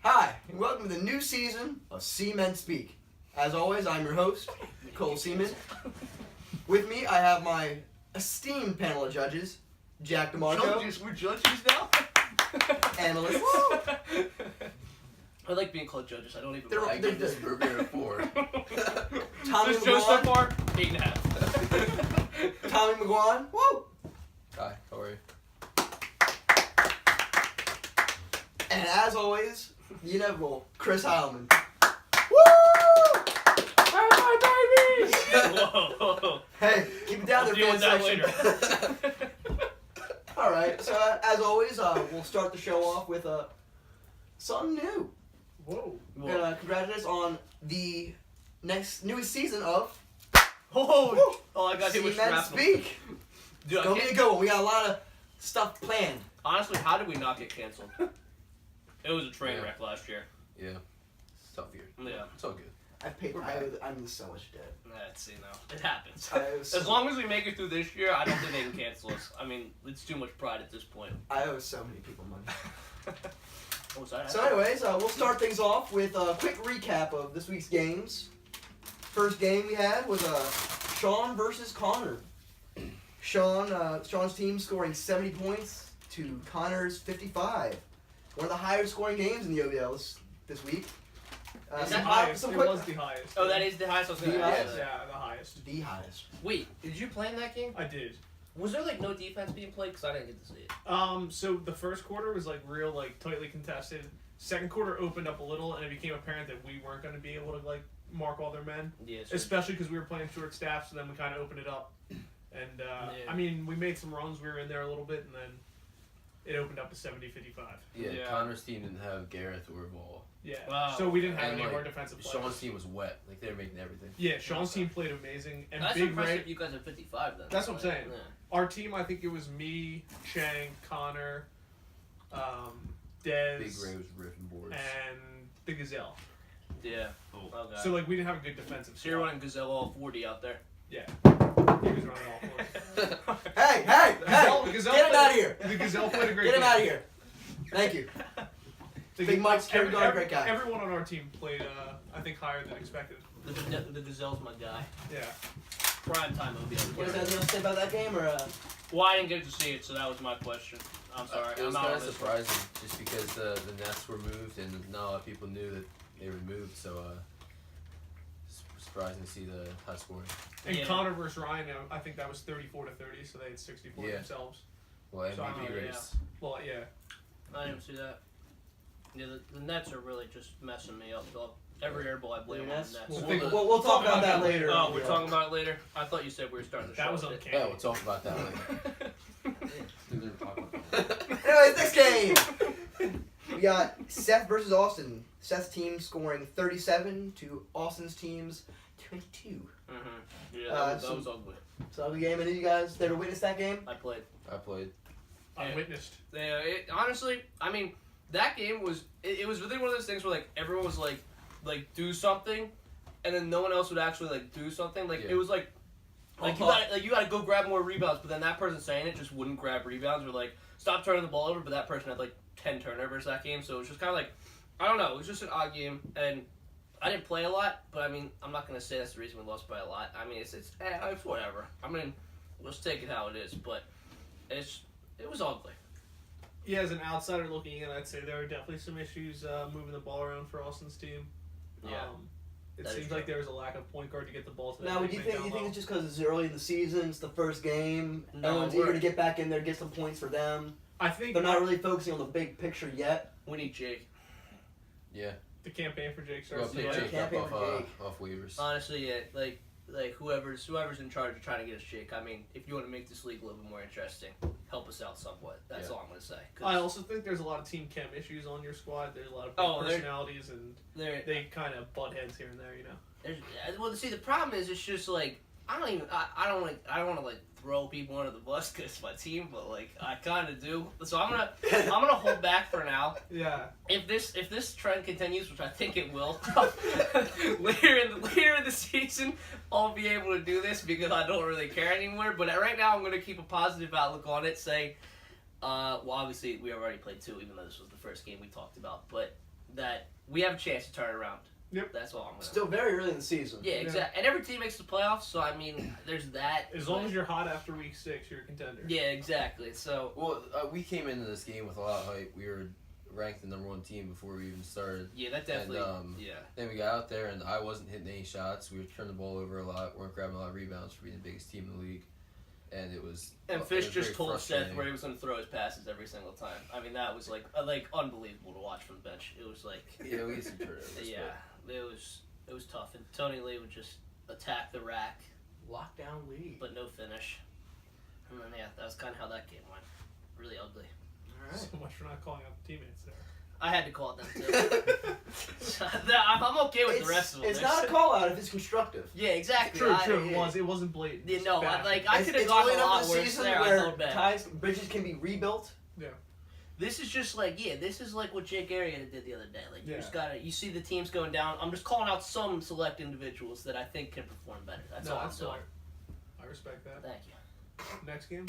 Hi, and welcome to the new season of Seamen Speak. As always, I'm your host, Cole Seaman. With me, I have my esteemed panel of judges, Jack DeMarco. We're judges now? Analysts. I like being called judges. I don't even They're- I mind. give this movie a 4. Tommy This show so McGuan. far, 8.5. Tommy McGuan. Woo! Hi, how are you? And as always, the inevitable Chris Heilman. Woo! Whoa. Hey, keep it down I'll there, deal with fan that section. All right, so as always, we'll start the show off with something new. Whoa. We're gonna congratulate us on the newest season of Oh, I got hit with Seamen shrapnel. Speak. Dude, I Go can't- get a good one. We got a lot of stuff planned. honestly, how did we not get canceled? It was a train wreck last year. Yeah. It's tough year. Yeah. It's all good. I'm in so much debt. Let's see now. It happens. I owe As long as we make it through this year, I don't think they can cancel us. I mean, it's too much pride at this point. I owe so many people money. What was that? So anyways, we'll start things off with a quick recap of this week's games. First game we had was Sean versus Connor. Sean's team scoring 70 points to Connor's 55. One of the higher scoring games in the OBL this week. Is some that high- highest. some It quick- was the highest. Oh, that is the highest I was going The to highest? ask. Yeah, the highest. The highest. Wait, did you play in that game? I did. Was there, like, no defense being played? Because I didn't get to see it. So the first quarter was real tightly contested. Second quarter opened up a little, and it became apparent that we weren't going to be able to mark all their men, Yeah, especially because we were playing short staff. So then we kind of opened it up, and Yeah. I mean we made some runs. We were in there a little bit, and then it opened up to 70-55. Yeah, Yeah. Connor's team didn't have Gareth or Ball. Yeah. Wow. So we didn't have And, any of our defensive players. Sean's team was wet. Like, they were making everything. Yeah, Sean's team played amazing, and That's Big impressive. Ray. You guys are 55 then. That's what I'm saying. Yeah. Our team, I think it was me, Chang, Connor, Dez, Big Ray was ripping boards. and the Gazelle. Yeah. Okay. So we didn't have a good defensive. So you're squad. running Gazelle all 40 out there. Yeah. He was running all four. Hey! Gazelle Get him played- out of here! The Gazelle played a great Get him game. out of here! Thank you. The Big Mike's carry guard, great guy. Everyone on our team played, I think, higher than expected. The Gazelle's my guy. Yeah. Prime time OBL. What does anything else say about that game, or Well, I didn't get to see it, so that was my question. I'm sorry. It was I'm out kind on of this one. surprising just because the nets were moved and not a lot of people knew that they were moved. So, surprising to see the high scoring. And Yeah. Connor versus Ryan, I think that was 34-30, so they had 64 Yeah. themselves. Well, So, MVP yeah. race. Well, yeah. I didn't see that. Yeah, the Nets are really just messing me up, though. Every air ball I blame on the Nets? Nets. We'll talk about that later. Oh, we're talking about it later? I thought you said we were starting the show. That was with it. uncanny. Yeah, we'll talk about that later. Anyways, next game. We got Seth versus Austin. Seth's team scoring 37 to Austin's team's 22. Yeah, that was ugly. So ugly game. Any of you guys there to witness that game? I played. I played. I witnessed. Yeah, honestly, I mean, that game was it was really one of those things where everyone was like do something, and then no one else would actually do something. It was you gotta go grab more rebounds, but then that person saying it just wouldn't grab rebounds or stop turning the ball over. But that person had 10 turnovers that game, so it was just kind of I don't know, it was just an odd game, and I didn't play a lot, but I mean I'm not gonna say that's the reason we lost by a lot. I mean it's whatever. I mean let's take it how it is, but it was ugly. Yeah, as an outsider looking in, I'd say there are definitely some issues moving the ball around for Austin's team. Yeah. It That is seems like true. there was a lack of point guard to get the ball to Now, do you think it's just because it's early in the season, it's the first game, No, everyone's eager to get back in there, get some points for them? I think They're not really focusing on the big picture yet. We need Jake. Yeah. the campaign for Jake We'll starts. pick Yeah, Jake up campaign for Jake. off waivers. Honestly, yeah, whoever's in charge of trying to get us Jake. I mean, if you want to make this league a little bit more interesting, help us out somewhat. That's all I'm gonna say. 'Cause I also think there's a lot of team chem issues on your squad. There's a lot of personalities, and they're they kind of butt heads here and there, you know. well, see, the problem is it's just I I don't want to like throw people under the bus because it's my team, but like I kind of do. So I'm gonna hold back for now. Yeah. If this trend continues, which I think it will, later in the season, I'll be able to do this because I don't really care anymore. But right now, I'm gonna keep a positive outlook on it. Say, well, obviously we already played 2, even though this was the first game we talked about, but that we have a chance to turn it around. Yep. That's all I'm gonna. Still very early in the season. Yeah, exactly. And every team makes the playoffs, so I mean, there's that. As long as you're hot after week 6, you're a contender. Yeah, exactly. So. Well, we came into this game with a lot of hype. We were ranked the #1 team before we even started. Yeah, that definitely. And, yeah. Then we got out there, and I wasn't hitting any shots. We were turning the ball over a lot. Weren't grabbing a lot of rebounds for being the biggest team in the league. And it was. And it Fish was just very told Seth frustrating. where he was going to throw his passes every single time. I mean, that was like unbelievable to watch from the bench. It was like. Yeah, we had some turnovers. Yeah, it was tough, and Tony Lee would just attack the rack, Lockdown lead. but no finish. And then that was kind of how that game went. Really ugly. All right. So much for not calling out the teammates there. I had to call it them too. So, I'm okay with the rest of them. It's not a call out if it's constructive. Yeah, exactly. True. It wasn't blatant. Yeah, no, Bad. I It's- could have it's gone early a enough lot in the worse season there. I where felt bad. bridges can be rebuilt. This is just like, this is like what Jake Arrieta did the other day. Like, you Yeah. just gotta, you see the teams going down. I'm just calling out some select individuals that I think can perform better. That's all I'm doing. smart. I respect that. Thank you. Next game.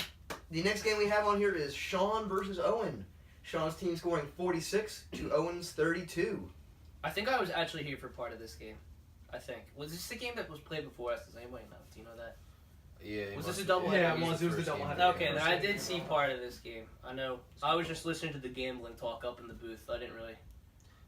The next game we have on here is Sean versus Owen. Sean's team scoring 46 to Owen's 32. I think I was actually here for part of this game. I think. Was this the game that was played before us? Does anybody know? Do you know that? Yeah. it Was must this a have been. doubleheader? Yeah, It it was the the first game. doubleheader. Okay, then first I game. did see part of this game. I know. I was just listening to the gambling talk up in the booth. I didn't really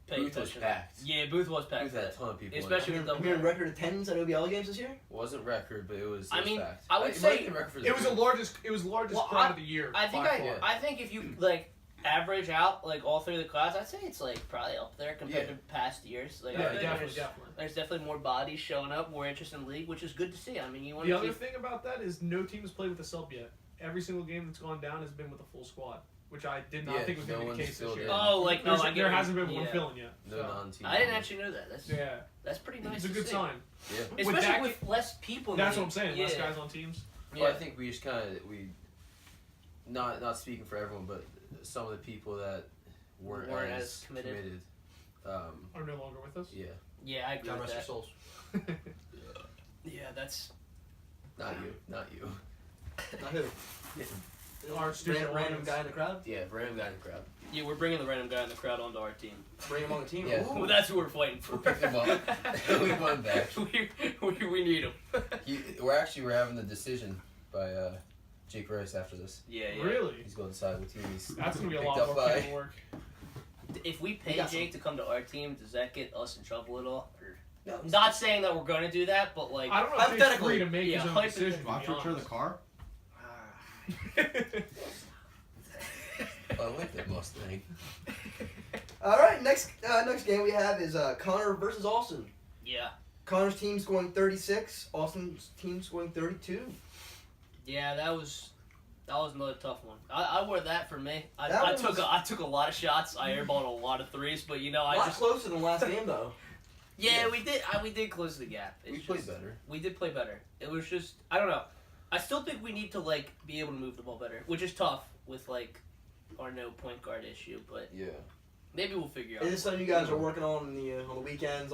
pay Booth was attention. packed. Yeah, booth was packed. Booth had a ton of people. Especially in with it. the I'm hearing record attendance at OBL games this year. Wasn't record, but it was. I it was mean, packed. I would It say- might have been record for the It was the booth. largest. It was the largest Well, crowd of the year. I think by far. I think if you like average out like all 3 of the classes, I'd say it's like probably up there compared to past years. Like, Yeah, I think definitely. there's definitely more bodies showing up, more interest in the league, which is good to see. I mean, you want The to other keep. thing about that is no team has played with a sub yet. Every single game that's gone down has been with a full squad, which I did not Yeah, think was no going to be the one's case this filled year. in. Oh, like no, I get There it. hasn't been one Yeah. filling yet. No so. non-team. I didn't actually know that. That's pretty nice. It's a to good see. sign. Yeah. Especially With that with less people. in That's the what I'm saying. league. Less Yeah. guys on teams. Well, I think we just kind of not speaking for everyone, but some of the people that weren't as committed. Are no longer with us. Yeah, Yeah, I agree God with rest their that. souls. Yeah, that's. not you. Not who? Our student Random audience. guy in the crowd. Yeah, random guy in the crowd. Yeah, we're bringing the random guy in the crowd onto our team. Bring him on the team. Yeah. Ooh. Well, that's who we're fighting for. We'll pick him up. We want him back. we need him. We're having the decision by Jake Rice after this. Yeah. Really? He's going to decide what team he's That's gonna be a picked lot up more by. paperwork. If we pay got Jake to come to our team, does that get us in trouble at all? Or, No. not saying that we're gonna do that, but like. I don't know if Jake's Hypothetically, free to make yeah, his own hypothetically. decision. Watch to be return the honest. car. I like that Mustang. All right, next game we have is Connor versus Austin. Yeah. Connor's team scoring 36. Austin's team scoring 32. Yeah, that was another tough one. I wore that for me. I took a lot of shots. I airballed a lot of threes, but A lot closer than last game though. Yeah, we did close the gap. We played better. We did play better. It was just I don't know. I still think we need to like be able to move the ball better, which is tough with like our no point guard issue. But Yeah. maybe we'll figure out. Is this something you guys are working on on the weekends?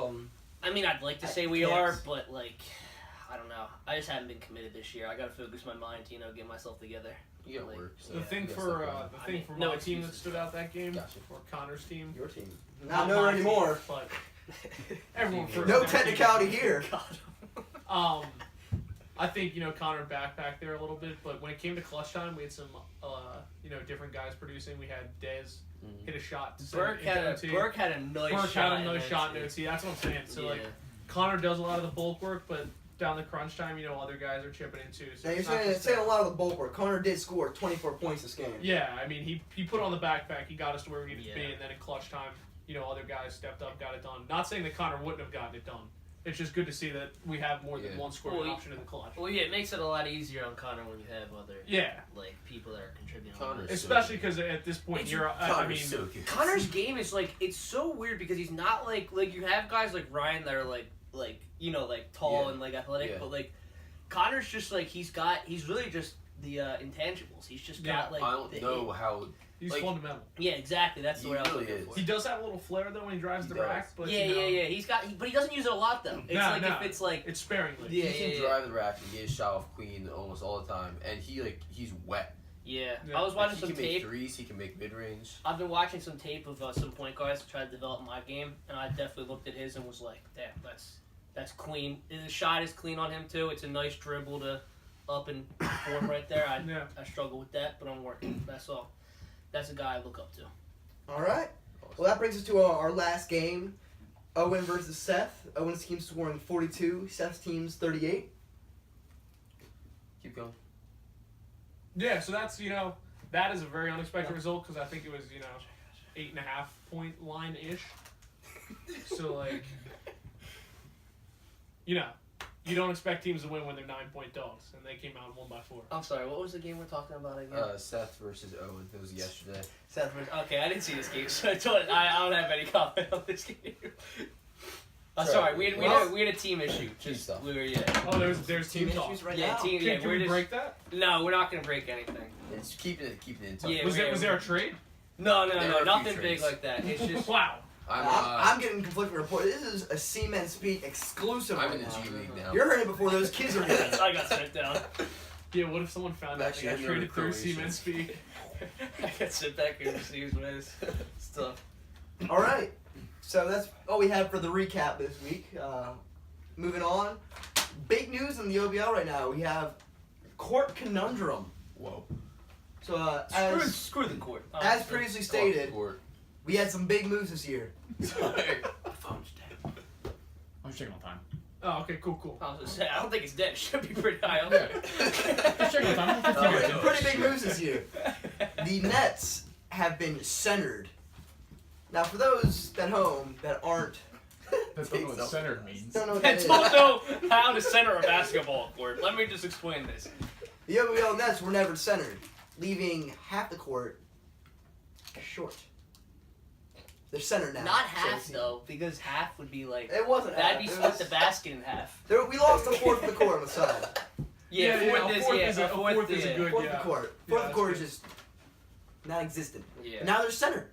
I mean, I'd like to say we are, but like, I don't know. I just haven't been committed this year. I gotta focus my mind to get myself together. You got Like, work. So The thing you got for stuff going. I mean, my no team that excuses. stood out that game, Gotcha. or Connor's team, Your team. not Not no my team, anymore. but everyone No first. No their team. technicality here. God. I think Connor backpacked there a little bit, but when it came to clutch time, we had some different guys producing. We had Dez hit a shot. To send Burke it had into a OT. Burke had a nice Burke shot. had a nice in shot in OT. OT. That's what I'm saying. So Yeah. like Connor does a lot of the bulk work, but down the crunch time, other guys are chipping in too. So Now you're it's not just saying a lot of the bulk work. Connor did score 24 points this game. Yeah, I mean he put on the backpack. He got us to where we needed to be, Yeah. and then in clutch time, other guys stepped up, got it done. Not saying that Connor wouldn't have gotten it done. It's just good to see that we have more than Yeah. one scoring Well, option in the clutch. Well, yeah, it makes it a lot easier on Connor when you have other Yeah, like people that are contributing. Connor's especially because at this point It's- you're. I Connor's mean, so good. Connor's game is like it's so weird because he's not like you have guys like Ryan that are like tall Yeah. and like athletic, Yeah. but like Connor's just like he's really just the intangibles. He's just got like. I don't know how. He's like, fundamental. Yeah, exactly. That's the He word I was really looking is. for. He does have a little flair though when he drives the does. rack, but Yeah. But he doesn't use it a lot though. It's if it's like. it's sparingly. Yeah, He can drive the rack and get his shot off clean almost all the time, and he's wet. Yeah. Yeah. I was watching He some can tape. make threes. He can make mid range. I've been watching some tape of some point guards to try to develop my game, and I definitely looked at his and was like, damn, that's clean. The shot is clean on him too. It's a nice dribble to up and form right there. I struggle with that, but I'm working. That's all. That's a guy I look up to. All right. Well, that brings us to our last game. Owen versus Seth. Owen's team scoring 42. Seth's team's 38. Keep going. Yeah, so that's that is a very unexpected result because I think it was 8.5 point line ish. So like, you don't expect teams to win when they're 9-point dogs, and they came out and won by 4. I'm sorry. What was the game we're talking about again? Seth versus Owen. It was yesterday. Seth. Okay, I didn't see this game, so I don't have any comment on this game. Sorry, we had a team issue. Just stuff. we were Oh, there's team talk. issues right yeah, now. team. Can we just, break that? No, we're not gonna break anything. It's keeping it in touch. Yeah, Was there a trade? No, There are a few nothing big trades. like that. It's just Wow. I'm getting conflicting reports. This is a C-Men Speak exclusive I'm right in the now. G League now. You're hearing it before those kids are here. I got sent down. Yeah, what if someone found out Actually, they I got know traded the through Croatian. Siemens Speak? I got sent back here to see what it is. Stuff. All right. So that's all we have for the recap this week. Moving on. Big news in the OBL right now. We have court conundrum. Whoa. So Screw the court. as previously stated, Court. we had some big moves this year. Sorry. phone's dead. I'm just checking on time. Oh, okay, cool. I was gonna say, I don't think it's dead. It should be pretty high up Yeah. there. Just checking on time. I'm 15 minutes. Pretty big moves this year. The Nets have been centered. Now, for those at home that aren't, That's don't know what centered means. don't know what I that is, don't know how to center a basketball court. Let me just explain this. the OBL Nets were never centered, leaving half the court short. They're centered now. Not so half it's- though, because half would be like It wasn't that'd half. be It split was- the basket in half. we lost a fourth of the court on the side. Yeah, a fourth is fourth yeah, is a fourth is a good. Fourth Yeah. of the court. Yeah, Fourth of the that's court is good. just non-existent. Yeah. Now they're centered.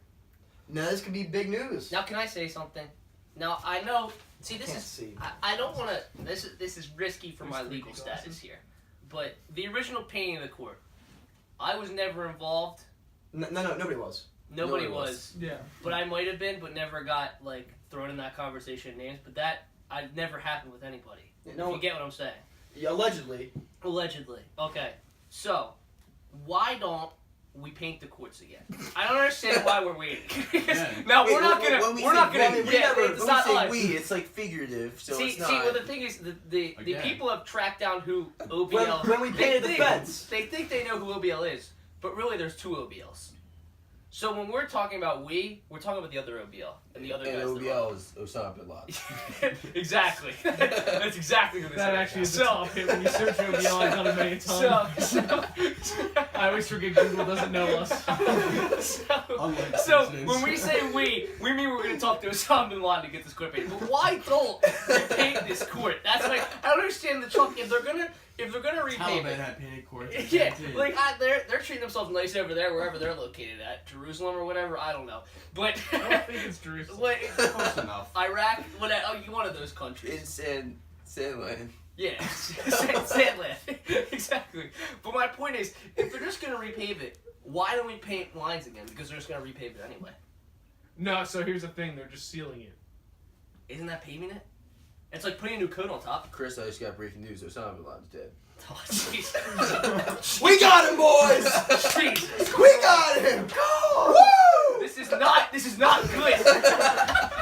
Now this could be big news. Now can I say something? Now I know. See, this Can't is. see. I don't want to. This is risky for my There's legal 3D status glasses. here, but the original painting of the court, I was never involved. No, nobody was. Nobody Nobody was. Yeah. But I might have been, but never got like thrown in that conversation names. But that I never happened with anybody. No, If you get what I'm saying? yeah, allegedly. Allegedly. Okay. So, why don't we paint the courts again? I don't understand why we're waiting. Yeah. Now Wait, we're not when gonna. we We're say not gonna. we, we yeah, never- it's When not we say us. we, it's like figurative, so See, it's not. well, the thing is, the Again. people have tracked down who OBL. When we painted the fence. They think they know who OBL is, but really there's two OBLs. So when we're talking about we're talking about the other OBL and the other and guys. OBL is Osama bin Laden. Exactly. That's exactly who this That is. actually is the top hit when you search OBL. I've done it many times. I always forget Google doesn't know us. So when we say we mean we're gonna talk to Osama bin Laden to get this court painted. But why don't we paint this court? That's like I don't understand the truck. If they're gonna repave Taliban it. had painted courts. Yeah, like they're treating themselves nice over there, wherever they're located at, Jerusalem or whatever. I don't know, but I don't think it's Jerusalem. what, Close enough. Iraq, whatever. Oh, one of those countries. It's Sandland. Yeah, Sandland. Exactly. But my point is, if they're just gonna repave it, why don't we paint lines again? Because they're just gonna repave it anyway. No, so here's the thing. They're just sealing it. Isn't that paving it? It's like putting a new coat on top. Chris, I just got breaking news. Osama bin Laden's dead. Oh, Jesus. We got him, boys! Jesus. We got him! Woo! This is not good.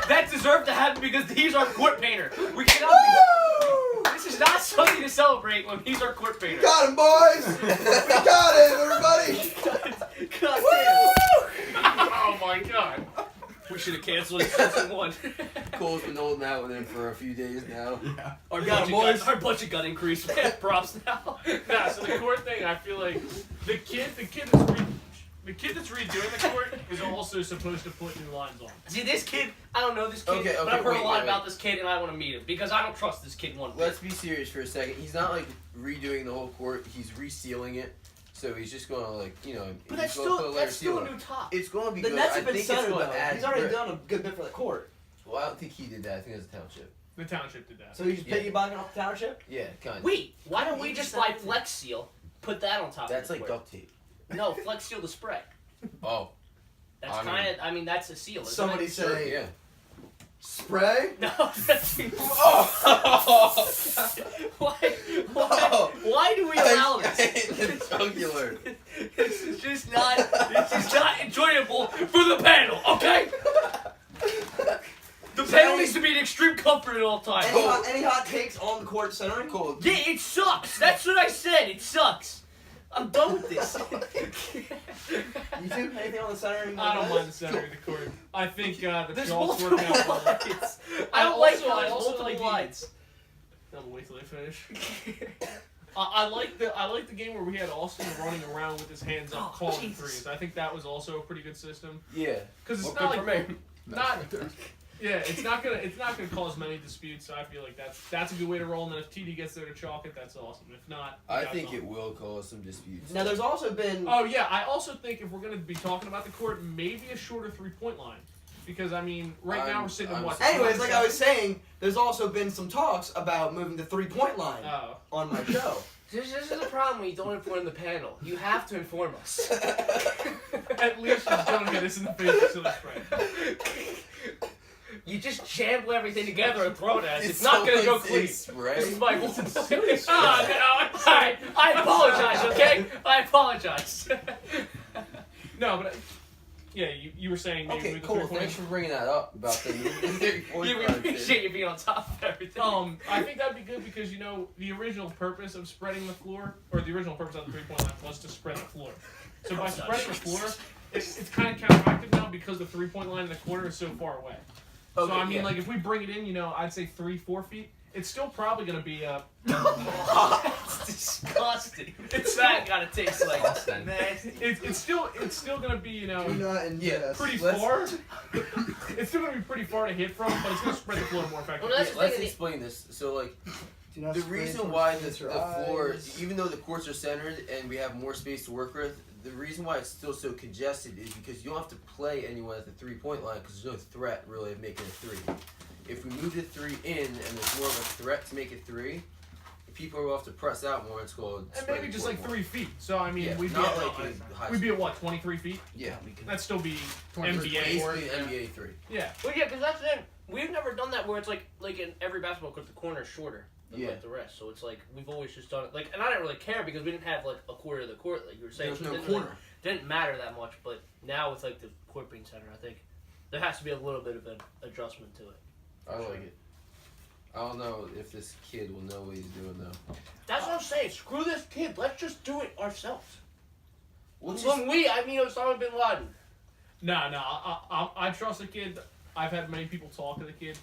That deserved to happen because he's our court painter. We cannot be. Woo! This is not something to celebrate when he's our court painter. Got him, boys! We got him, everybody! God Woo! damn. Oh my god. We should have canceled it season 1. Cole's been holding out with him for a few days now. Yeah. Our Got him, our budget got increased. Man, props now. Nah, so the court thing, I feel like the kid is The kid that's redoing the court is also supposed to put new lines on. See, this kid, I don't know this kid, Okay, but I've heard wait, a lot wait. about this kid, and I want to meet him because I don't trust this kid one bit. Let's be serious for a second. He's not like redoing the whole court. He's resealing it. So he's just gonna But he's that's gonna put still a layer that's still seal a on. new top. It's gonna be The good. nets I have been think centered it's though. gonna add He's already brick. done a good bit for the court. Well, I don't think he did that. I think that's a township. The township did that. So he's Yeah. piggybacking off the township? Yeah, kind of. Wait, why don't we You just just buy said- Flex Seal, put that on top That's of the like court? duct tape. No, Flex Seal the spray. Oh, That's I mean- kind of, I mean, that's a seal, isn't Somebody it? say yeah. spray? No, that's Oh! why do we allow this? The jugular. This is just not enjoyable for the panel, okay? The panel needs to be an extreme comfort at all times. Any hot takes on the court centering? Cool. Yeah, it sucks. That's what I said. It sucks. I'm done with this. You two, anything on the centering? I don't mind the center of the court. I think the There's chalk's multiple working out well. lines. I don't like how I there's also multiple like lines. I'll wait till they finish. I like the game where we had Austin running around with his hands up Oh, calling Jesus. threes. I think that was also a pretty good system Yeah. because it's Well, not good like for me. not. Yeah, it's not gonna cause many disputes. So I feel like that's a good way to roll. And then if TD gets there to chalk it, that's awesome. If not, we I got think something. it will cause some disputes. Now, there's also been. Oh yeah, I also think if we're gonna be talking about the court, maybe a shorter 3-point line, because I mean, right now we're sitting at what? Anyways, like I was saying, there's also been some talks about moving the 3-point line Oh. on my show. This is the problem when you don't inform the panel. You have to inform us. At least she's gonna get us in the face with silly spread. You just jam everything together and throw it at us. It's so not gonna go clean. it's right. This is my silly spread. Alright, I apologize, okay? I apologize. No, but yeah, you were saying maybe Okay, with the cool. 3-point. Thanks for bringing that up about the Yeah, we appreciate you being on top of everything. I think that'd be good because the original purpose of spreading the floor, or the original purpose of the 3-point line was to spread the floor. So by spreading the floor, it's kind of counteractive now because the 3-point line in the corner is so far away. Okay, So I mean, yeah. like if we bring it in, I'd say 3-4 feet. It's still probably gonna be That's disgusting. That gotta taste like nasty. it's still gonna be Do not ingest. pretty let's- far. It's still gonna be pretty far to hit from, but it's gonna spread the floor more effectively. Well, that's the Let's thing. explain this. So, like, Do not the spray reason towards why the against your floor, eyes. even though the courts are centered and we have more space to work with, the reason why it's still so congested is because you don't have to play anyone at the 3-point line because there's no threat really of making a 3. If we move the 3 in and there's more of a threat to make a 3, people will have to press out more. It's called And spreading maybe just the like court 3 feet. So I mean, more. Yeah, we'd be not at, like in high we'd be school. at what, 23 feet? Yeah, That'd still be 23 NBA. basically NBA 3. Yeah. Well, yeah, because that's the thing. We've never done that where it's like in every basketball court, the corner is shorter than Yeah. like the rest. So it's like we've always just done it like, and I didn't really care because we didn't have like a quarter of the court like you were saying. There's so it no didn't really- corner. didn't matter that much, but now with like the court being center, I think there has to be a little bit of an adjustment to it. I like it. I don't know if this kid will know what he's doing though. That's what I'm saying. Screw this kid. Let's just do it ourselves. We'll just, I mean Osama bin Laden. No, I trust the kid. I've had many people talk to the kid.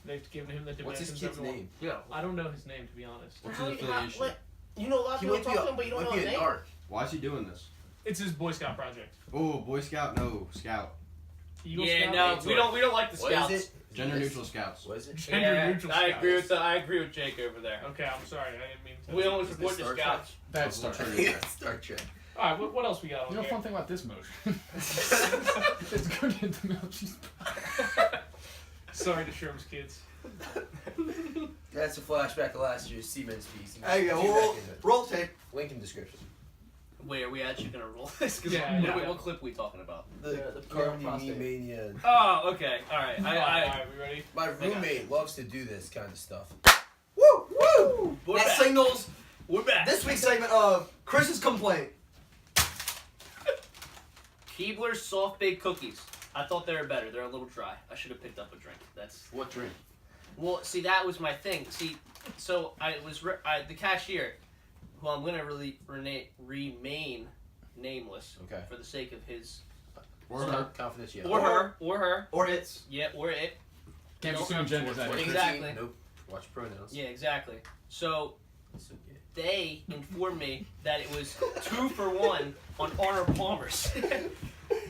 They've given him the what's dimensions. his kid's everyone- name? Yeah. I don't know his name to be honest. What's How his do you not- affiliation? what- You know a lot of He people might be talk to him, but you don't know might his be name. an arc. Why is he doing this? It's his Boy Scout project. Oh, Boy Scout? No, Scout. Eagle Yeah, Scout? no, It's we don't like the What scouts. is it? Gender neutral Scouts. What is it? Gender Yeah, neutral I Scouts. agree with Jake over there. Okay, I'm sorry. I didn't mean to. We only Is this support the Star Trek? scouts. That's Star Trek. Yeah, Star Trek. All right, what else we got on You know, here? fun thing about this motion. It's good in the milk cheese. Sorry to Sherm's kids. That's a flashback to last year's Seaman Speaks. There you go. Roll tape. Link in description. Wait, are we actually gonna roll this? 'Cause Yeah, yeah. what clip are we talking about? The Yeah, the Cardi prostate. B Mania. Oh, okay, all right. All right, we ready? My roommate loves to do this kind of stuff. Woo! Woo! We're That back. signals We're back. this week's segment of Chris's complaint. Keebler's soft baked cookies. I thought they were better. They're a little dry. I should have picked up a drink. That's What drink? well. See, that was my thing. See, so I was the cashier, who I'm gonna really remain nameless Okay. for the sake of his Or her. Confidentiality. or her. Or it's. Yeah, or it. Can't be No, suing genders Or out here. Exactly. Nope. Watch pronouns. Yeah, exactly. So That's okay. they informed me that it was 2 for 1 on Arnold Palmer's.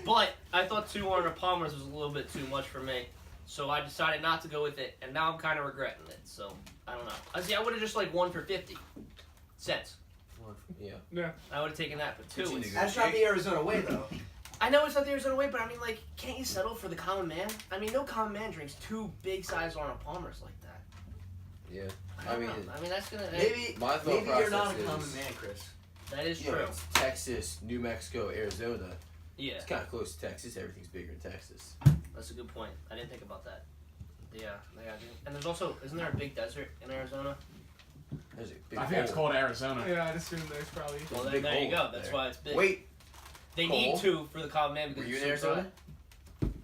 But I thought 2 Arnold Palmer's was a little bit too much for me. So I decided not to go with it, and now I'm kind of regretting it. So, I don't know. I would have just like 1 for 50 cents. Yeah. I would have taken that for 2. That's not the Arizona way, though. I know it's not the Arizona way, but I mean, like, can't you settle for the common man? I mean, no common man drinks 2 big-sized Arnold Palmers like that. Yeah. I mean, that's gonna Maybe My thought maybe you're not a process common is- man, Chris. that is Yeah, true. it's Texas, New Mexico, Arizona. Yeah, It's kind of close to Texas. Everything's bigger in Texas. that's a good point. I didn't think about that. Yeah, and there's also, isn't there a big desert in Arizona? There's a big I think it's hole. called Arizona. Yeah, I'd assume there's probably. Well, a then big there you hole go. That's there. why it's big. Wait, they Cole? need 2 for the common man because were you it's in so Arizona?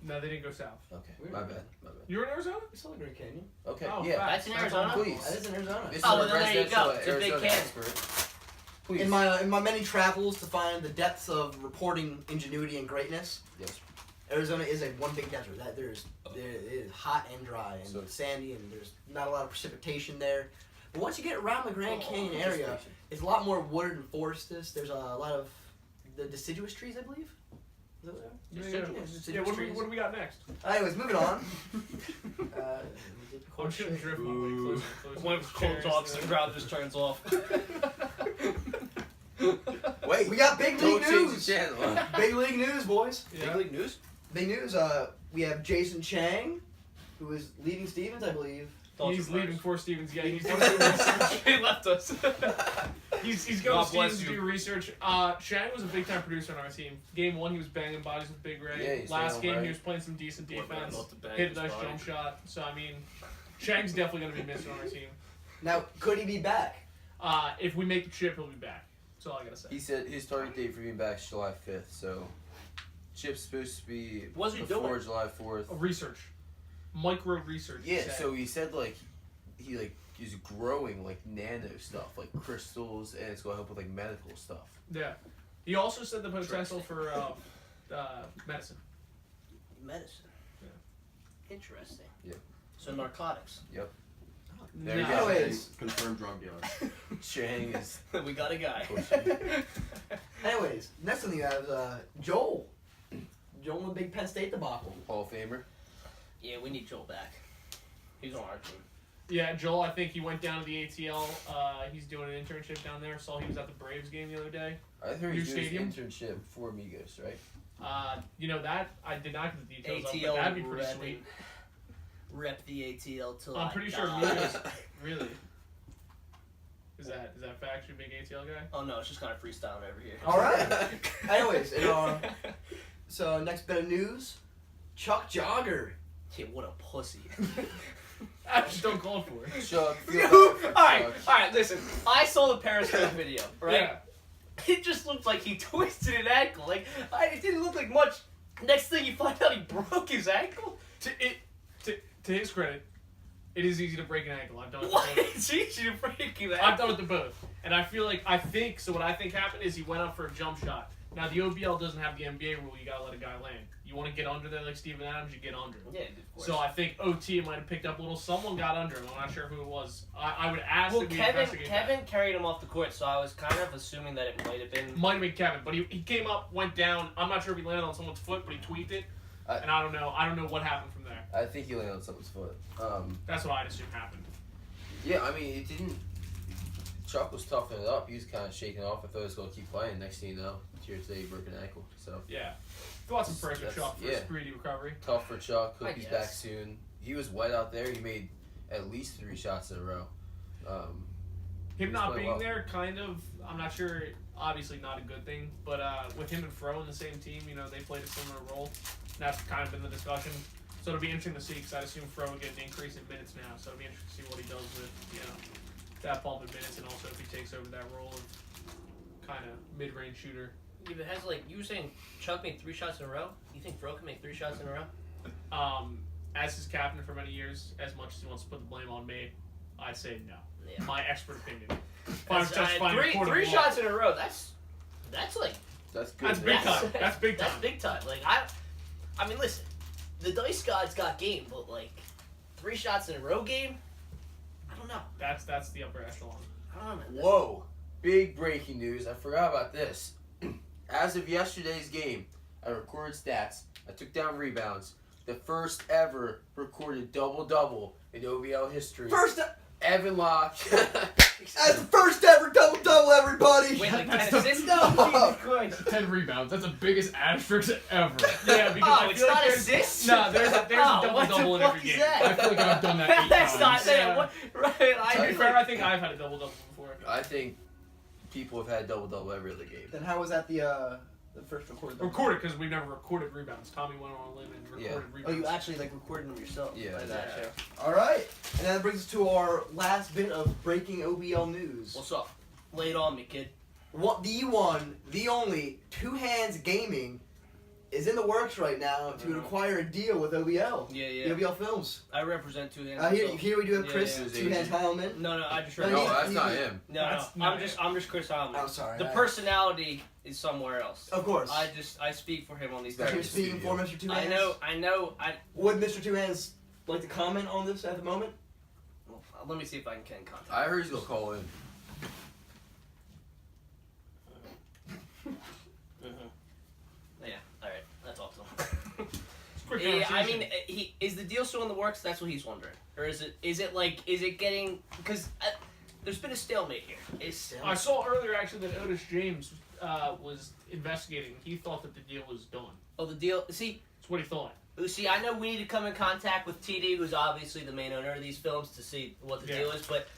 No, they didn't go south. Okay, Weird. my bad. You were in Arizona? We saw the Great Canyon. Okay, Oh, yeah. That's in Arizona? Please. That is in Arizona. This Oh, is well, a then there you residential go. It's a big Arizona can. expert. Please. In my many travels to find the depths of reporting ingenuity and greatness, Yes. Arizona is one big desert. It is hot and dry and So- sandy, and there's not a lot of precipitation there. But once you get around the Grand Canyon Oh, area, it's a lot more wooded and forested. There's a lot of the deciduous trees, I believe. Is that what they are? Yeah, Deciduous Yeah, what trees. do we got next? Anyways, moving on. I'm shooting drift my way closer and closer. One of his cold Chairs, talks, the crowd just turns off. Wait, We got big don't league change news. the channel. Big league news, boys. Yeah. Big league news? Big news. We have Jason Chang, who is leaving Stevens, I believe. He's leaving for Stevens. Yeah, he's He left us. he's going God to bless Stevens to you. do research. Shang was a big time producer on our team. Game 1, he was banging bodies with Big Ray. Yeah, he's Last doing game, all he right. was playing some decent defense. Not to bang Hit a his nice body. jump shot. So I mean, Shang's definitely going to be missing on our team. Now, could he be back? If we make the chip, he'll be back. That's all I gotta say. He said his target date for being back is July 5th, so Chip's supposed to be What's he before doing? July 4th. Research, micro research. he Yeah, said. so he said he is growing nano stuff, like crystals, and it's gonna help with medical stuff. Yeah. He also said the potential for medicine. Medicine. Yeah. Interesting. Yeah. So narcotics. There you No. go. Anyways, Confirmed drug dealer. Chang is We got a guy. anyways, next thing you have Joel. Joel in the big Penn State debacle. Hall of Famer. Yeah, we need Joel back. He's on our team. Yeah, Joel, I think he went down to the ATL. He's doing an internship down there. Saw he was at the Braves game the other day. I heard New he's doing stadium? his internship for Amigos, right? That I did not get the details of, ATL but that'd be pretty repping. sweet. Rep the ATL till I'm pretty sure die. Migos. Really? Is that fact? You a big ATL guy? Oh no, it's just kind of freestyling over here. All right. Anyways, so next bit of news, Chuck Jogger. Yeah, what a pussy. I just don't call for it. Chuck. Alright, listen. I saw the Periscope video, right? Yeah. It just looked like he twisted an ankle. It didn't look like much. Next thing you find out, he broke his ankle. To his credit, it is easy to break an ankle. I've done it. What? before. It's easy to break an I've ankle. done it to both, and I feel like what I think happened is he went up for a jump shot. Now the OBL doesn't have the NBA rule. You gotta let a guy land. You want to get under there like Steven Adams, you get under him. Yeah, of course. So I think OT might have picked up a little. Someone got under him. I'm not sure who it was. I would ask well, that we investigate Kevin carried him off the court, so I was kind of assuming that it might have been. that. Might have been Kevin, but he came up, went down. I'm not sure if he landed on someone's foot, but he tweaked it. And I don't know. I don't know what happened from there. I think he landed on someone's foot. That's what I'd assume happened. Yeah, I mean, it didn't. Chuck was toughing it up. He was kind of shaking off. I thought he was going to keep playing. Next thing you know, here today, he broke an ankle. So Yeah. Thoughts and prayers for That's- Chuck for yeah. a speedy recovery. tough for Chuck. I Hope he's guess. back soon. He was wet out there. He made at least 3 shots in a row. Him He's not playing being well. there, kind of, I'm not sure, obviously not a good thing, but with him and Fro in the same team, they played a similar role. That's kind of been the discussion. So it'll be interesting to see, because I'd assume Fro will get an increase in minutes now, so it'll be interesting to see what he does with, that bump in minutes, and also if he takes over that role of kind of mid-range shooter. If it has you were saying Chuck made 3 shots in a row. You think Bro can make 3 shots in a row? As his captain for many years, as much as he wants to put the blame on me, I'd say no. Yeah. My expert opinion. If I was That's, justifying a court of three law. shots in a row. That's like That's good. That's big man. time. That's big time. That's big time. I mean, listen, the dice gods got game, but 3 shots in a row game. I don't know. That's the upper echelon. I don't know, man. Whoa. big breaking news. I forgot about this. As of yesterday's game, I recorded stats. I took down rebounds. The first ever recorded double-double in OBL history. Evan Locke. That's the first ever double-double, everybody! Wait, like That's 10 the- assists though? Jesus Christ. 10 rebounds. That's the biggest asterisk ever. Yeah, because Oh, I it's feel like not there's assists? no, there's a Oh, what the double-double in fuck every is game. that? I feel like I've done that 8 That's times. not saying Yeah. what. Right, To be fair, I like, think I've had a double-double before. I think people have had double-double every other game. Then how was that the first recorded? Recorded because we've never recorded rebounds. Tommy went on a limb and recorded Oh, rebounds. you actually like recorded them yourself? Yeah. I got you. All right, and that brings us to our last bit of breaking OBL news. What's up? Lay it on me, kid. What the one, the only, Two Hands Gaming is in the works right now to acquire a deal with OBL. Yeah, The OBL Films. I represent Two Hands. Here, so- here we do have Yeah, Chris, yeah. Two Hands Heilman. No, I just No, read. No, he's- that's not him. No, That's no, not I'm just Chris Heilman. I'm sorry. The personality is somewhere else. Of course. I speak for him on these Back You're things. in speaking studio. for Mr. Two Hands. I know. Would Mr. Two Hands like to comment on this at the moment? Well, let me see if I can get in contact. I heard he's gonna call in. Yeah. All right. That's awesome. It's a quick Yeah, I conversation. mean, is the deal still in the works? That's what he's wondering, or is it getting? Because there's been a stalemate here. I saw earlier actually that Otis James was investigating. He thought that the deal was done. Oh, the deal. See, That's what he thought. I know we need to come in contact with TD, who's obviously the main owner of these films, to see what the deal is. But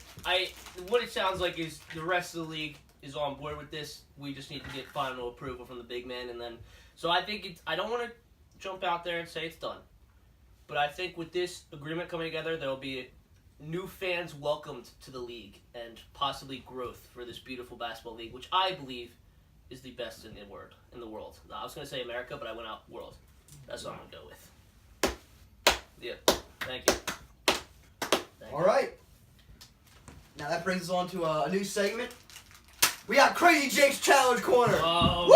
what it sounds like is the rest of the league is on board with this. We just need to get final approval from the big man, and then. So I think I don't want to jump out there and say it's done, but I think with this agreement coming together, there will be new fans welcomed to the league and possibly growth for this beautiful basketball league, which I believe is the best in the world. I was going to say America, but I went out world. That's what I'm going to go with. Yeah. Thank you. Thank All you. right. Now that brings us on to a new segment. We got Crazy Jake's Challenge Corner. Oh, Woo!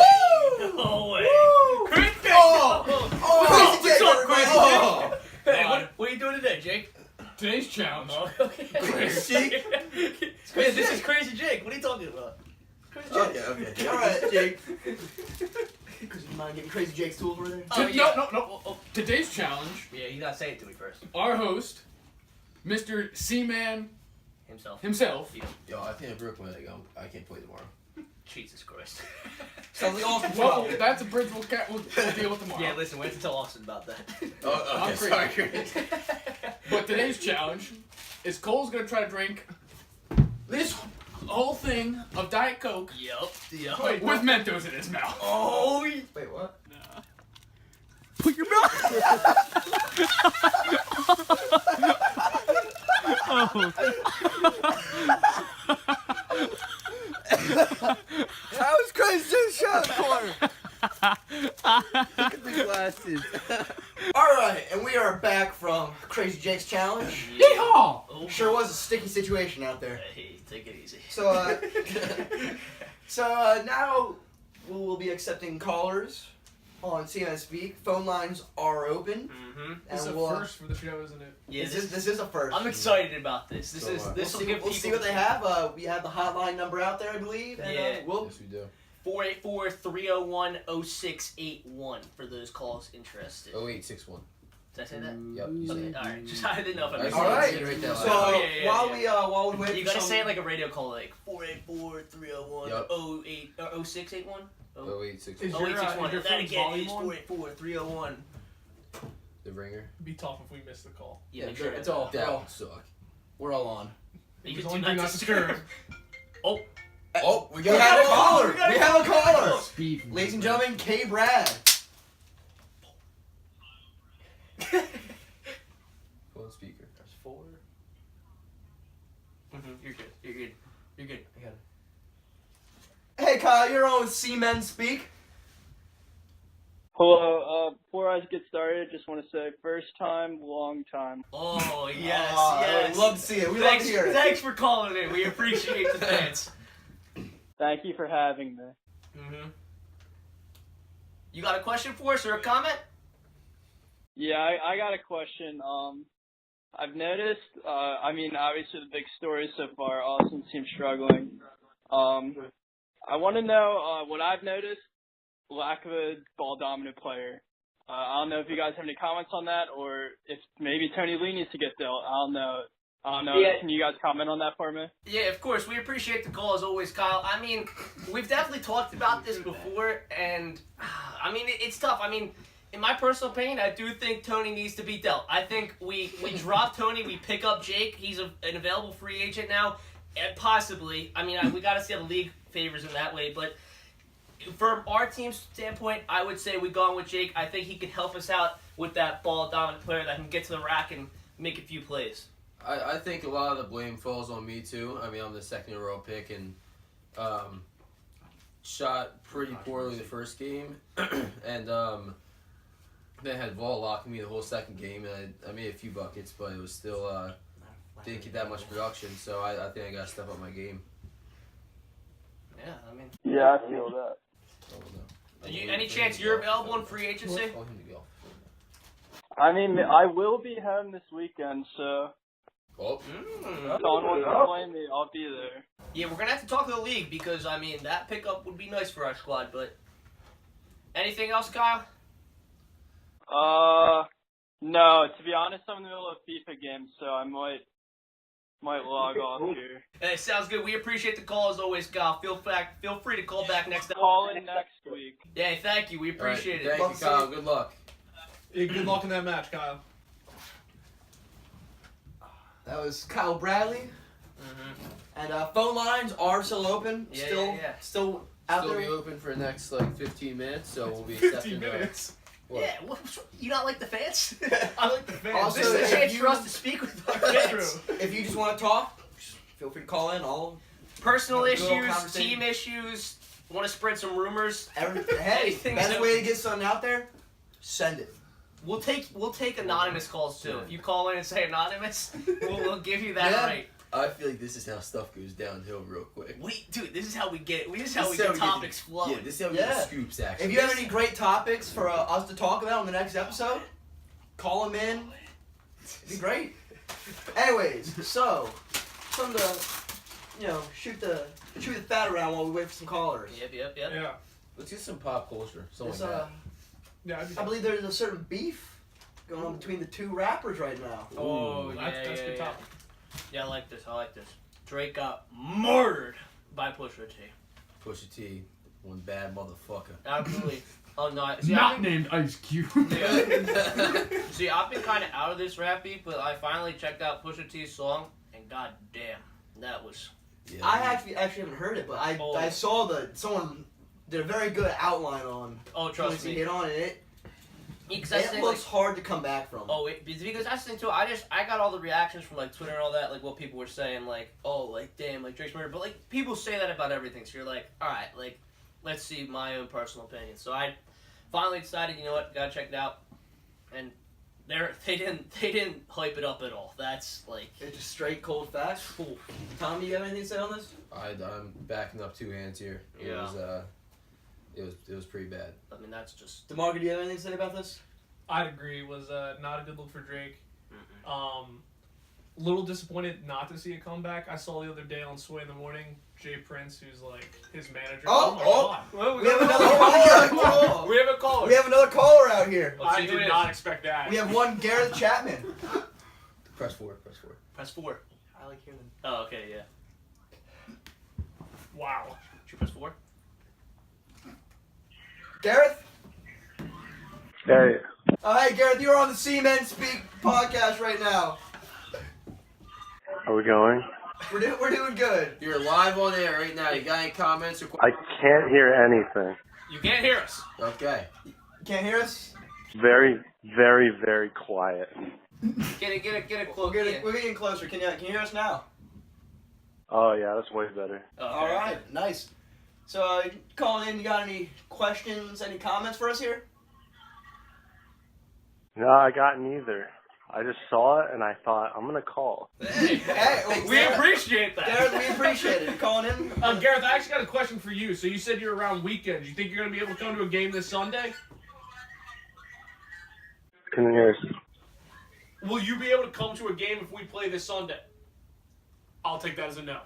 man. No way. Woo! Crazy Jake! Oh, Crazy what's Jake, up, Crazy everybody? Jake? Hey, what are you doing today, Jake? Today's challenge. Oh, okay. Crazy Jake? Yeah, this is Crazy Jake. What are you talking about? Crazy Jake. Okay. All right, Jake. Because you mind getting Crazy Jake's tools over there? Oh, yeah. No. Today's challenge, Yeah, you gotta say it to me first. our host, Mr. Seaman Himself. himself, Yo, I think I broke my leg. I can't play tomorrow. Jesus Christ. Sounds like Austin. well, that's a bridge we'll deal with tomorrow. Yeah, listen, we have to tell Austin about that. Oh, I'm okay. crazy. Sorry. But today's challenge is Cole's gonna try to drink this whole thing of Diet Coke Yep. with Mentos in his mouth. Oh, Wait, what? Put your mouth. That was Crazy Jake's Challenge Corner. Look at the glasses. All right, and we are back from Crazy Jake's Challenge. Yeehaw! Oh. Sure was a sticky situation out there. Hey, take it easy. So, now we'll be accepting callers on CMS Speak. Phone lines are open. Mm-hmm. This is And a we'll, first for the show, isn't it? Yeah, this is a first. I'm excited about this. This So is am I. this will give We'll see people what they have. We have the hotline number out there, I believe. And, Yeah. we'll Yes, we do. 484-301-0681 for those calls interested. 0861. Did I say that? Yep. You Okay, said it. alright. Just I didn't know if I missed All right. it. Right down. So Yeah. while we wait You for gotta some, say it like a radio call, like 484-301-08 Yep. or 0681. 0861. Is Oh, your, 0861. your That phone's again volume is on? 484-301. The ringer. It'd be tough if we missed the call. Yeah, sure, it's all That would suck. we're all on. You It was can on do Do not Not disturb. Disturb. Oh, Oh, we We got have a it. caller. We got a We have a caller. caller. Speed. Ladies and gentlemen, K. Brad. Phone speaker. There's 4. you're good. You're good. You're good. I got it. Hey, Kyle, you're on with C-Men Speak. Hello. Before I get started, just want to say first time, long time. Oh yes, Aw, yes. we love to see it. We thanks, love to hear it. Thanks for calling in. We appreciate the fans. Thank you for having me. Mm-hmm. You got a question for us or a comment? Yeah, I got a question. I've noticed. I mean, obviously the big story so far, Austin seems struggling. I want to know what I've noticed, lack of a ball-dominant player. I don't know if you guys have any comments on that, or if maybe Tony Lee needs to get dealt. I don't know. Yeah. Can you guys comment on that for me? Yeah, of course. We appreciate the call as always, Kyle. I mean, we've definitely talked about this before, and I mean, it's tough. I mean, in my personal opinion, I do think Tony needs to be dealt. I think we drop Tony, we pick up Jake. He's an available free agent now, and possibly. I mean, we got to see how the league favors him that way, but from our team's standpoint, I would say we go on with Jake. I think he could help us out with that ball-dominant player that can get to the rack and make a few plays. I think a lot of the blame falls on me too. I mean, I'm the second overall pick and shot pretty poorly the first game, and then had Vol locking me the whole second game, and I made a few buckets, but it was still didn't get that much production. So I think I got to step up my game. Yeah, I mean. Yeah, I feel that. Any chance you're available in free agency? I mean, I will be home this weekend, so Oh. if someone wants to play me, I'll be there. Yeah, we're gonna have to talk to the league because I mean that pickup would be nice for our squad. But anything else, Kyle? No. To be honest, I'm in the middle of a FIFA game, so I might log off here. Hey, sounds good. We appreciate the call as always, Kyle. Feel free to call back next time. Call in next week. Yeah, thank you. We appreciate it. Thank you, Kyle. Good luck. Hey, good luck in that match, Kyle. That was Kyle Bradley. And phone lines are still open. Yeah, still out Still there. be open for the next 15 minutes, so we'll be 15 accepting. minutes. What? Yeah, you not like the fans? I like the fans. Also, This is a if chance you- for us to speak with our That's fans. true. If you just want to talk, feel free to call in. Personal Have a good old issues, conversation. team issues, want to spread some rumors. Hey, Anything's best open. way to get something out there, send it. We'll take anonymous calls too. If you call in and say anonymous, we'll give you that Yeah. right. I feel like this is how stuff goes downhill real quick. Dude, this is how we get it. This is how we This is get how we topics flowing. Yeah, this is how we get Yeah. the scoops, actually. If you have any great topics for us to talk about in the next episode, call them in. It'd be great. Anyways, so something to shoot the fat around while we wait for some callers. Yep. Yeah. Let's get some pop culture. Something There's, like that. Yeah, I'd be I believe there's a certain beef going on between the two rappers right now. Oh, that's good topic. Yeah, I like this. Drake got murdered by Pusha T. Pusha T, one bad motherfucker. Absolutely. Oh no. See, Not named Ice Cube. See, I've been kind of out of this rap beef, but I finally checked out Pusha T's song, and goddamn, that was. Yeah. I actually haven't heard it, but I saw someone did a very good outline on. Oh, trust points he me. hit on it. Because that's the It thing, looks hard to come back from. Oh, because that's the thing too. I got all the reactions from like Twitter and all that, like what people were saying, like, oh, like damn, like Drake's murder. But like people say that about everything, so you're like, all right, like let's see my own personal opinion. So I finally decided, you know what, gotta check it out, and they didn't hype it up at all. That's like It's just straight cold facts. cool. Tommy, you have anything to say on this? I'm backing up two hands here. It was pretty bad. I mean, that's just. DeMarco, do you have anything to say about this? I'd agree. It was not a good look for Drake. Little disappointed not to see a comeback. I saw the other day on Sway in the Morning, Jay Prince, who's like his manager. Oh, my oh. God. Well, We have another caller. We have a caller. We have another caller out here. Let's I see who it did is. not expect that. We have one Gareth Chapman. Press forward. Press 4. I like hearing them. Oh, okay, yeah. Wow. Should you press 4? Gareth? Hey, Oh, hey, Gareth, you're on the Seamen Speak podcast right now. are we going? We're doing good. You're live on air right now. You got any comments or I questions? can't hear anything. You can't hear us. Okay. Can't hear us? Very, very, very quiet. Get it close. We're getting closer. Can you hear us now? Oh yeah, that's way better. All right, nice. So, calling in, you got any questions, any comments for us here? No, I got neither. I just saw it and I thought I'm gonna call. Hey, we Gareth, appreciate that. Gareth, we appreciate it. You calling in? Gareth, I actually got a question for you. So you said you're around weekends. You think you're going to be able to come to a game this Sunday? Can you hear us? Will you be able to come to a game if we play this Sunday? I'll take that as a no.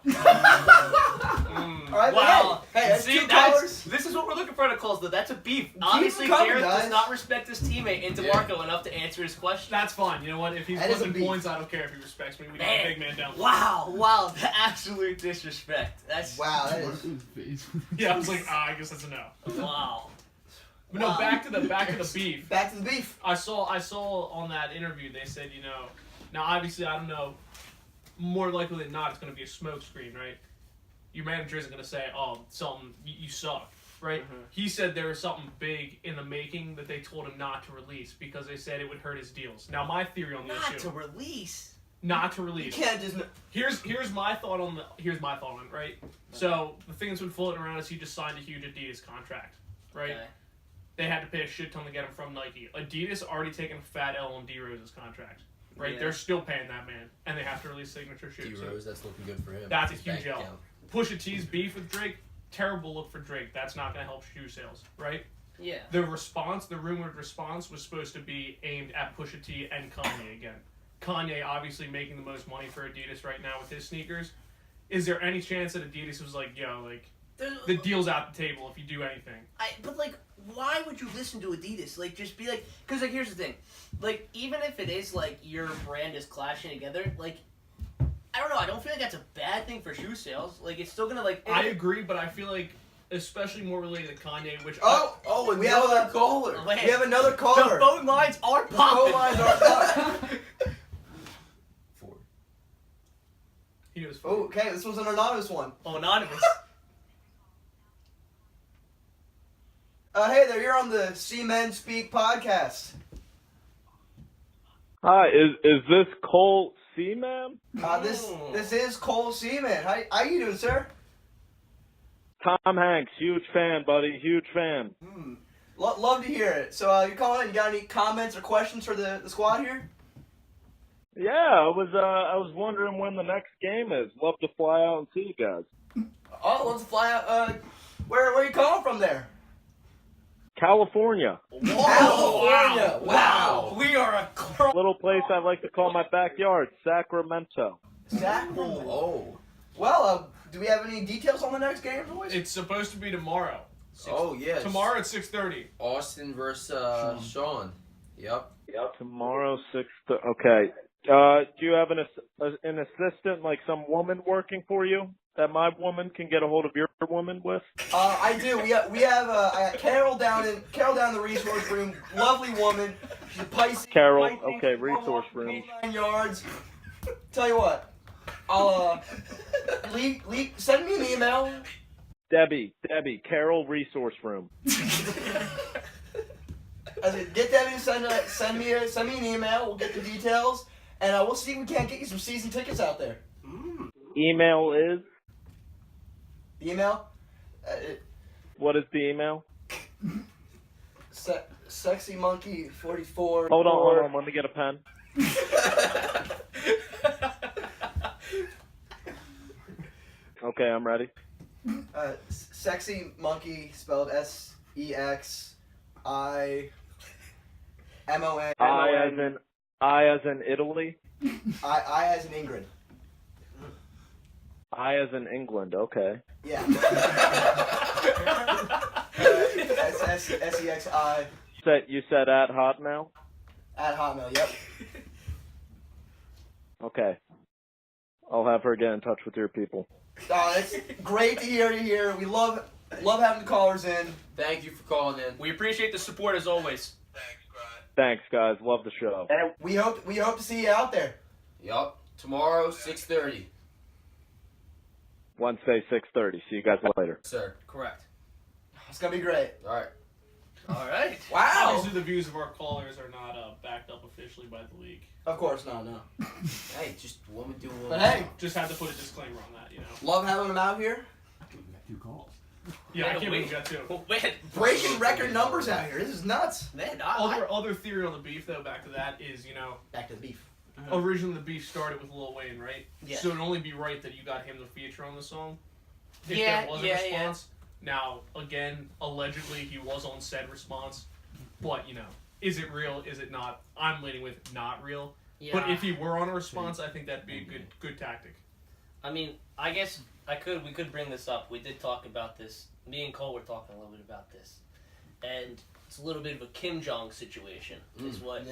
All right, Wow. hey, that's See, two colors. this is what we're looking for in a calls, though. That's a beef. Keep Obviously, it coming, Garrett guys. does not respect his teammate and DeMarco enough to answer his question. That's fine. You know what? If he's That is a flipping beef. points, I don't care if he respects me. We got Man. a big man down. Wow, the absolute disrespect. That's Wow, that is. Yeah, I was like, I guess that's a no. wow. But no, Wow. back to the beef. Back to the beef. I saw on that interview they said, you know, now obviously I don't know, more likely than not it's going to be a smoke screen, right? Your manager isn't going to say, oh, something, you suck, right? Mhm. He said there was something big in the making that they told him not to release because they said it would hurt his deals. Now my theory on the Not issue, to release. not to You release. can't just. Here's my thought on it, right? So the thing that's been floating around is he just signed a huge Adidas contract, right? Okay. They had to pay a shit ton to get him from Nike. Adidas already taken a fat L on D Rose's contract, right? Yeah. They're still paying that man, and they have to release signature shoes. So D-Rose, that's looking good for him. that's a His huge bank L. account. Pusha T's beef with Drake, terrible look for Drake. That's not going to help shoe sales, right? Yeah. The rumored response was supposed to be aimed at Pusha T and Kanye again. Kanye obviously making the most money for Adidas right now with his sneakers. Is there any chance that Adidas was like, yo, like, the deal's out the table if you do anything? But like, why would you listen to Adidas? Like, just be like, because like, here's the thing, like, even if it is like your brand is clashing together, like, I don't know, I don't feel like that's a bad thing for shoe sales. Like, it's still gonna like. I agree, but I feel like, especially more related to Kanye, which Oh, and we have another a caller. Man, we have another the caller. phone lines are The popping. phone lines are. Four. he was Oh, okay, this was an anonymous one. Oh, anonymous. Hey there, you're on the C-Men Speak podcast. Hi, is this Cole Seaman? This is Cole Seaman. How you doing, sir? Tom Hanks, huge fan, buddy, huge fan. Love to hear it. So you're calling in. You got any comments or questions for the squad here? Yeah, I was wondering when the next game is. Love to fly out and see you guys. Oh, let's fly out. Where are you calling from there? California, California. Wow. We are a girl. little place I like to call my backyard, Sacramento. Sacramento. Oh. Well, do we have any details on the next game, boys? It's supposed to be tomorrow. Oh, yes. Tomorrow at 6:30. Austin versus Sean. Yep. Tomorrow, 6. Okay. Do you have an assistant, like some woman working for you that my woman can get a hold of your woman with? I do. We have I got Carol down in the resource room. Lovely woman. She's a Pisces. Carol, Pisces, okay, resource room. 9 yards. Tell you what, I'll send me an email. Debbie, Carol, resource room. I said, get Debbie to send me an email. We'll get the details, and we'll see if we can't get you some season tickets out there. Email is? The email? What is the email? Sexy Monkey 44. Hold on, let me get a pen. Okay, I'm ready. Sexy Monkey spelled SEXIMON. I as in Italy. I as in Ingrid. I as in England. Okay. Yeah. SEXI You said at Hotmail. at Hotmail. Yep. Okay. I'll have her get in touch with your people. It's great to hear you here. We love having the callers in. Thank you for calling in. We appreciate the support as always. Thanks, guys. Love the show. And we hope to see you out there. Yup. Tomorrow, 6:30. Wednesday, 6:30. See you guys later. Sir. Correct. It's gonna be great. Alright. All right. Wow. Obviously, the views of our callers are not backed up officially by the league. Of course, no. Hey, just woman do one. But hey, Just had to put a disclaimer on that, you know. love having them out here. Two calls. Yeah, I Man, can't believe wait. you got two. Oh, man. Breaking record numbers out here. This is nuts. Man, Other theory on the beef, though, back to that is, you know, Back to the beef. originally the beef started with Lil Wayne, right? Yeah. So it'd only be right that you got him to feature on the song. If Yeah, there was yeah, a response. Now, again, allegedly he was on said response. But, you know, is it real? Is it not? I'm leaning with not real. Yeah. But if he were on a response, I think that'd be a good tactic. I mean, I guess we could bring this up. We did talk about this. Me and Cole were talking a little bit about this. And it's a little bit of a Kim Jong situation. Is what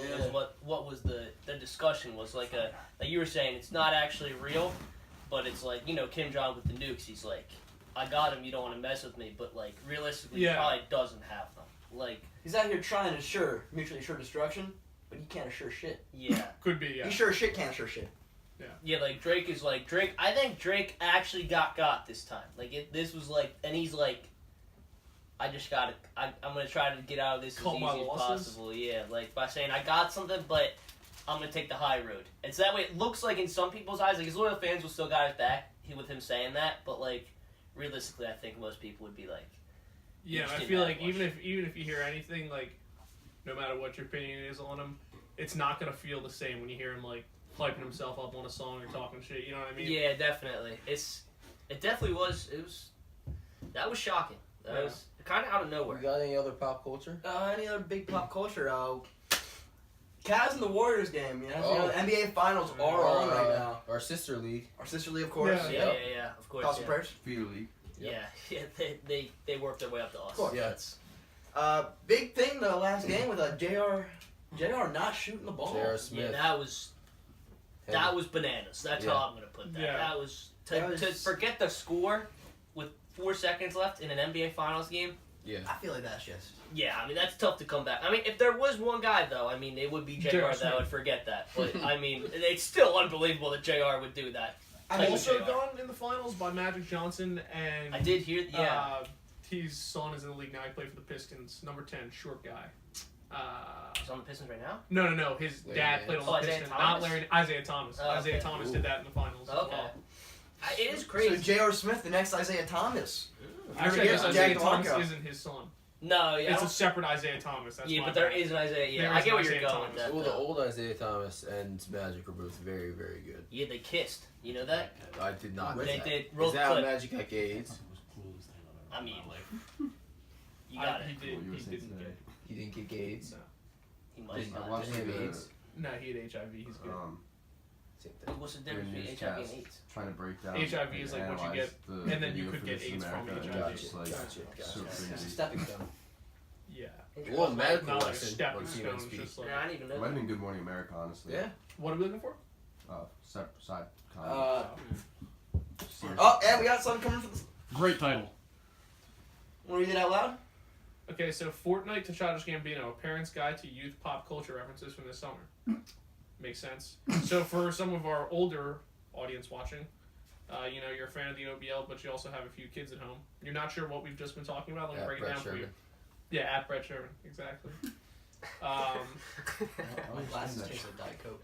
was the discussion was like you were saying, it's not actually real, but it's like, Kim Jong with the nukes, he's like, I got him, you don't want to mess with me, but like realistically he probably doesn't have them. Like, he's out here trying to mutually assure destruction, but he can't assure shit. Yeah. Could be, yeah. He sure as shit can't assure shit. Yeah, like Drake is like I think Drake actually got this time. Like this was like, and he's like, I'm gonna try to get out of this as easy as possible. Yeah, like by saying I got something, but I'm gonna take the high road. And so that way it looks like in some people's eyes, like his loyal fans will still got his back with him saying that, but like realistically, I think most people would be like, yeah. I feel like even if you hear anything, like no matter what your opinion is on him, it's not gonna feel the same when you hear him like hyping himself up on a song or talking shit. You know what I mean? Yeah, definitely. It definitely was. That was shocking. That was kind of out of nowhere. We got any other pop culture? Any other big pop culture? Cavs and the Warriors game. The NBA Finals are on right now. Our sister league. Our sister league, of course. Yeah, of course. Thoughts and prayers. Feeder league. Yeah, they worked their way up to us. Of course. Yeah. Big thing the last game with JR not shooting the ball. J.R. Smith. Yeah, that was bananas. That's how I'm gonna put that. Yeah. That was to forget the score with 4 seconds left in an NBA Finals game. Yeah. I feel like that's just. Yeah, I mean that's tough to come back. I mean, if there was one guy though, I mean it would be JR that would forget that. But I mean, it's still unbelievable that JR would do that. Also gone in the finals by Magic Johnson, and I did hear. Yeah. His son is in the league now. He played for the Pistons. Number 10, short guy. He's on the Pistons right now? No. His dad played on the Pistons. Not Isaiah Thomas. Isaiah Thomas did that in the finals. Okay. As well. It is crazy. So J.R. Smith, the next Isaiah Thomas. Actually, I guess Isaiah Thomas isn't his son. No, yeah. It's a separate Isaiah Thomas. That's but there is an Isaiah. Yeah, I get where you're going with that. Well, the old Isaiah Thomas and Magic were both very, very good. Yeah, they kissed. You know that? I did not. They did. Is that how Magic got AIDS? I mean, you got it. He didn't get AIDS. No. He might not. I watched him AIDS. No, he had HIV. He's good. What's the difference between HIV and AIDS? Trying to break down. HIV is like what you get, and then you could get AIDS from HIV. Gotcha. Stepping stone. Yeah. Well, medical Not like a lesson stepping on stone. human It's speak. just like, I didn't even It know might have that. been Good Morning America, honestly. Yeah. what are we looking for? Side comment. And we got something coming for this. Great title. Want to read it out loud? Okay, so Fortnite to Childish Gambino, a parent's guide to youth pop culture references from this summer. Makes sense. So for some of our older audience watching, you're a fan of the OBL, but you also have a few kids at home. You're not sure what we've just been talking about. Let me break it down for you. Yeah, at Brett Sherman, exactly. My glasses taste like Diet Coke.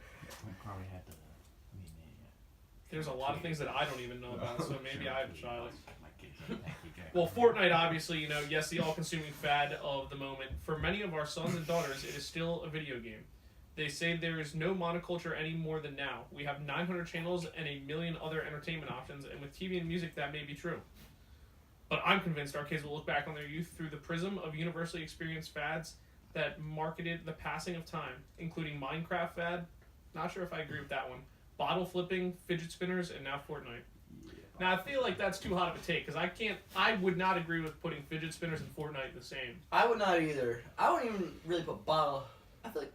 There's a lot of things that I don't even know about, so maybe I have a child. Well, Fortnite, obviously, yes, the all-consuming fad of the moment. For many of our sons and daughters, it is still a video game. They say there is no monoculture any more than now. We have 900 channels and a million other entertainment options, and with TV and music, that may be true. But I'm convinced our kids will look back on their youth through the prism of universally experienced fads that marketed the passing of time, including Minecraft fad. Not sure if I agree with that one. Bottle flipping, fidget spinners, and now Fortnite. Now, I feel like that's too hot of a take, because I would not agree with putting fidget spinners and Fortnite the same. I would not either. I wouldn't even really put bottle. I feel like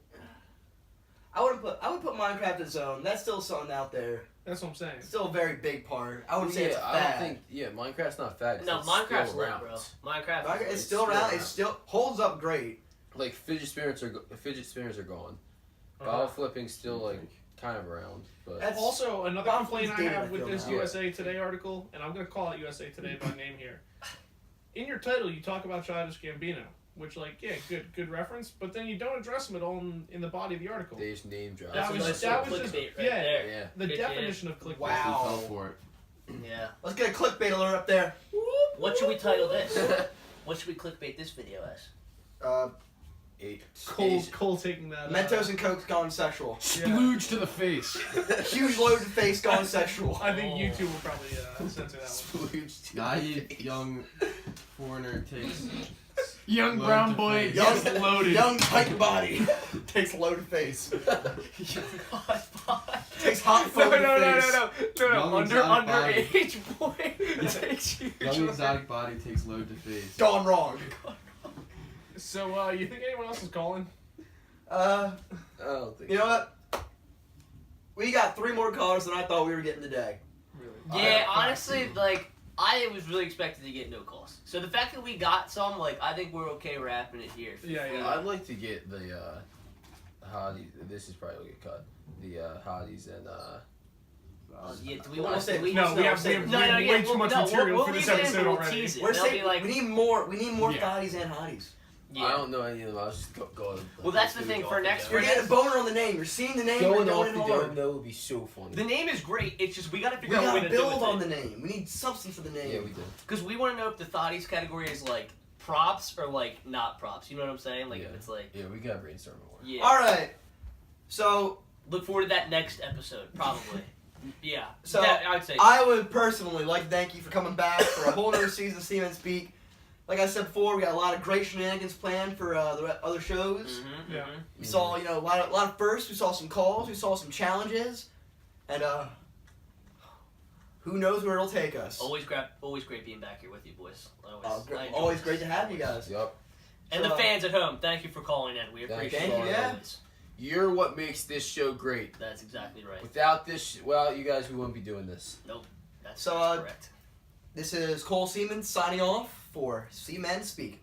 I would put Minecraft its own. That's still something out there. That's what I'm saying. It's still a very big part. I wouldn't say it's a fad. I don't think. Minecraft's not fad. No, Minecraft's lit, bro. Minecraft it's still around. It still holds up great. Like fidget spinners are gone. Bottle flipping's still like kind of around, but That's also another complaint I have with this now. USA Today article, and I'm going to call it USA Today by name here. In your title, you talk about Childish Gambino, which, good reference, but then you don't address him at all in the body of the article. they just name drop. That was just clickbait right there. Yeah. the definition of clickbait. Wow. Fell for it. Yeah. Let's get a clickbait alert up there. What should we title this? What should we clickbait this video as? 8. Cole taking that. Mentos and Coke's gone sexual. Splooge to the face. Huge loaded face gone sexual. I think YouTube will probably censor that one. Naive young foreigner takes Young brown boy Young, gets loaded. young tight body takes loaded face. takes hot No, foam no, to no, the face. Young exotic body. Underage boy takes huge. Young exotic body takes load to face. Gone wrong. So, you think anyone else is calling? I don't think. You know what? We got 3 more callers than I thought we were getting today. Really? Yeah, honestly, like I was really expecting to get no calls. So the fact that we got some, like I think we're okay wrapping it here. Yeah. I'd like to get the hotties. This is probably gonna get cut. The hotties and Yeah, do we Well, want I'll say- to? No, we have way too much material for this episode we'll already. Tease it. We're They'll saying be like, we need more. We need more Yeah. thotties and hotties. yeah. I don't know any of them. I was just going. Well, that's the thing, for next You're week- getting a boner on the name. You're seeing the name. You're Going going off in the hard. dome though would be so funny. The name is great. It's just we got to We figure out a way gotta to do build on it. the name. We need substance for the name. Yeah, we do. Because we want to know if the thotties category is like props or like not props. You know what I'm saying? Like if Yeah. it's like Yeah, we gotta brainstorm more. yeah. All right. So Look forward to that next episode, probably. Yeah. So, yeah, I would say. I would personally like to thank you for coming back for a whole other season of Seamen Speak. Like I said before, we got a lot of great shenanigans planned for the other shows. Mhm, Yeah. mhm. We saw, a lot of firsts. We saw some calls. We saw some challenges, and who knows where it'll take us. Always great being back here with you, boys. I enjoy Always this. great to have you guys. Yep. And So, the fans at home, thank you for calling in. We Thank appreciate you, it. yeah. always. You're what makes this show great. That's exactly right. Without this, well, you guys, we wouldn't be doing this. That's So, correct. This is Cole Seaman signing off for Seamen Speak.